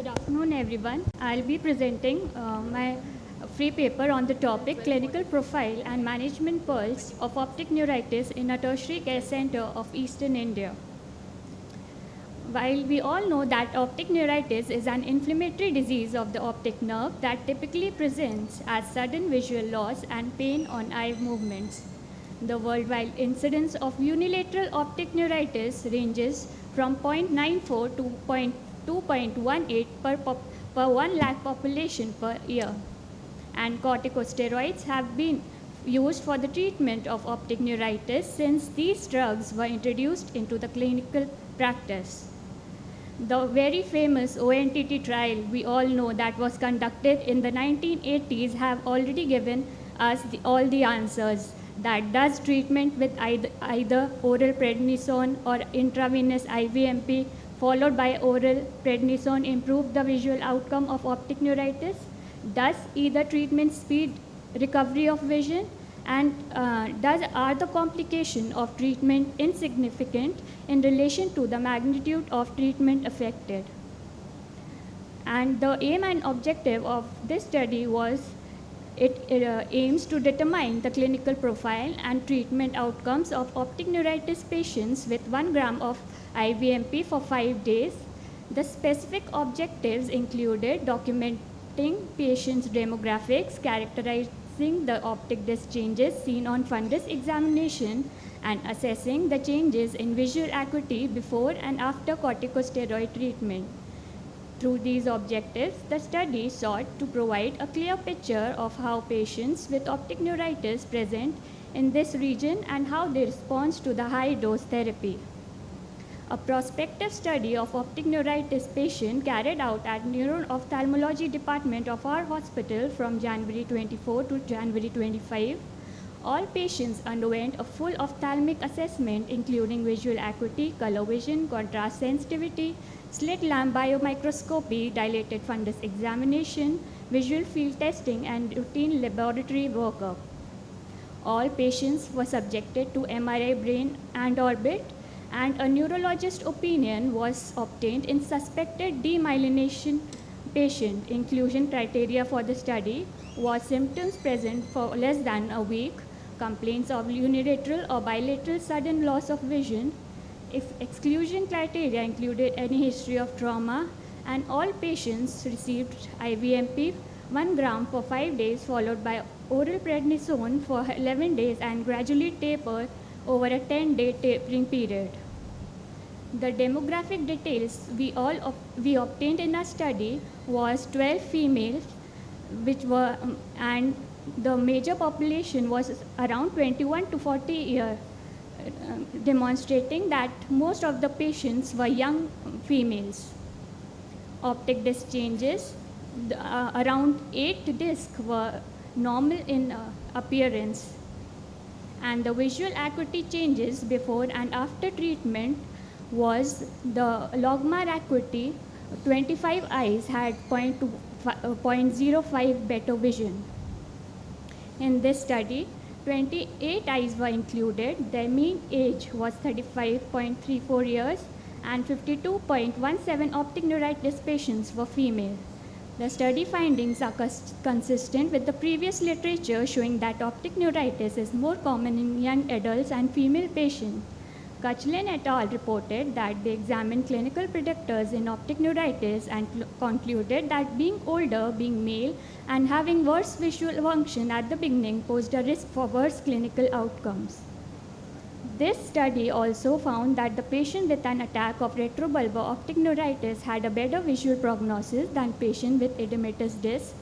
Good afternoon, everyone. I'll be presenting my free paper on the topic Clinical Profile and Management Pulse of Optic Neuritis in a Tertiary Care Center of Eastern India. While we all know that optic neuritis is an inflammatory disease of the optic nerve that typically presents as sudden visual loss and pain on eye movements, the worldwide incidence of unilateral optic neuritis ranges from 0.94 to 2.18 per 1 lakh population per year. And corticosteroids have been used for the treatment of optic neuritis since these drugs were introduced into the clinical practice. The very famous ONTT trial we all know that was conducted in the 1980s have already given us all the answers. That does treatment with either oral prednisone or intravenous IVMP followed by oral prednisone improve the visual outcome of optic neuritis? Does either treatment speed recovery of vision? And are the complications of treatment insignificant in relation to the magnitude of treatment affected? And the aim and objective of this study was it aims to determine the clinical profile and treatment outcomes of optic neuritis patients with 1 gram of IVMP for 5 days. The specific objectives included documenting patients' demographics, characterizing the optic disc changes seen on fundus examination, and assessing the changes in visual acuity before and after corticosteroid treatment. Through these objectives, the study sought to provide a clear picture of how patients with optic neuritis present in this region and how they respond to the high-dose therapy. A prospective study of optic neuritis patient carried out at Neuro-Ophthalmology Department of our hospital from January 24 to January 25. All patients underwent a full ophthalmic assessment including visual acuity, color vision, contrast sensitivity, slit lamp biomicroscopy, dilated fundus examination, visual field testing, and routine laboratory workup. All patients were subjected to MRI brain and orbit, and a neurologist opinion was obtained in suspected demyelination patient. Inclusion criteria for the study was symptoms present for less than a week, complaints of unilateral or bilateral sudden loss of vision. If exclusion criteria included any history of trauma, and all patients received IVMP 1 gram for 5 days followed by oral prednisone for 11 days and gradually tapered over a 10-day tapering period. The demographic details we obtained in our study was 12 females, which were and the major population was around 21 to 40 years, demonstrating that most of the patients were young females. Optic disc changes, around 8 discs were normal in appearance, and the visual acuity changes before and after treatment was the logMAR acuity. 25 eyes had 0.05 better vision. In this study, 28 eyes were included. Their mean age was 35.34 years, and 52.17 optic neuritis patients were female. The study findings are consistent with the previous literature showing that optic neuritis is more common in young adults and female patients. Kuchlin et al. Reported that they examined clinical predictors in optic neuritis and concluded that being older, being male, and having worse visual function at the beginning posed a risk for worse clinical outcomes. This study also found that the patient with an attack of retrobulbar optic neuritis had a better visual prognosis than patient with edematous disc.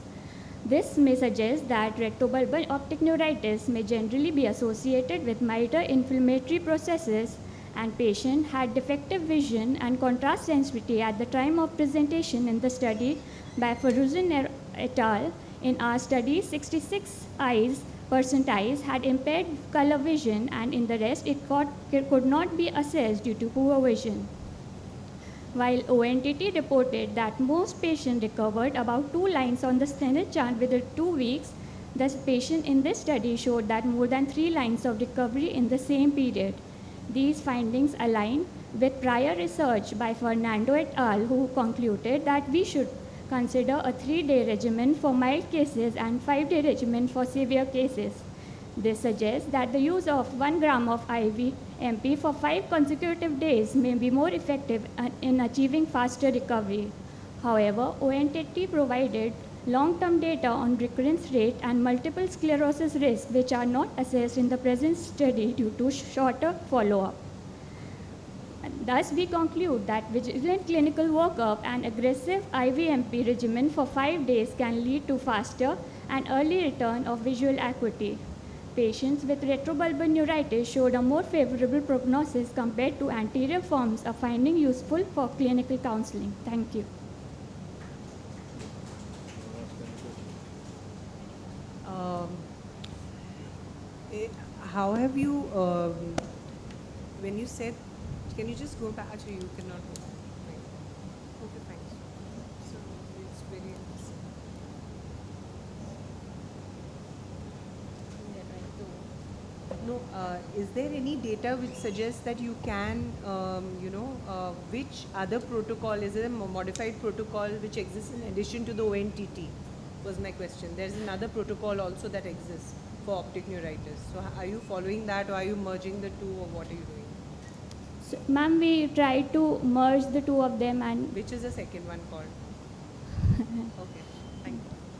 This may suggest that retrobulbar optic neuritis may generally be associated with milder inflammatory processes, and patient had defective vision and contrast sensitivity at the time of presentation in the study by Faruzin et al. In our study, 66 percent eyes had impaired color vision, and in the rest it could not be assessed due to poor vision. While ONTT reported that most patients recovered about 2 lines on the Snellen chart within 2 weeks, the patient in this study showed that more than 3 lines of recovery in the same period. These findings align with prior research by Fernando et al., who concluded that we should consider a 3-day regimen for mild cases and 5-day regimen for severe cases. This suggests that the use of 1 gram of IV MP for 5 consecutive days may be more effective in achieving faster recovery. However, ONTT provided long-term data on recurrence rate and multiple sclerosis risk, which are not assessed in the present study due to shorter follow-up. Thus, we conclude that vigilant clinical workup and aggressive IVMP regimen for 5 days can lead to faster and early return of visual acuity. Patients with retrobulbar neuritis showed a more favorable prognosis compared to anterior forms, a finding useful for clinical counseling. Thank you. How have you, when you said, can you just go back? Actually, you cannot go back. Right. Okay, fine. So it's very interesting. No, is there any data which suggests that you can, which other protocol, is there a modified protocol which exists in addition to the ONTT? Was my question. There's another protocol also that exists for optic neuritis. So are you following that, or are you merging the two, or what are you doing? So, ma'am, we try to merge the two of them, and Which is the second one called? Okay, thank you.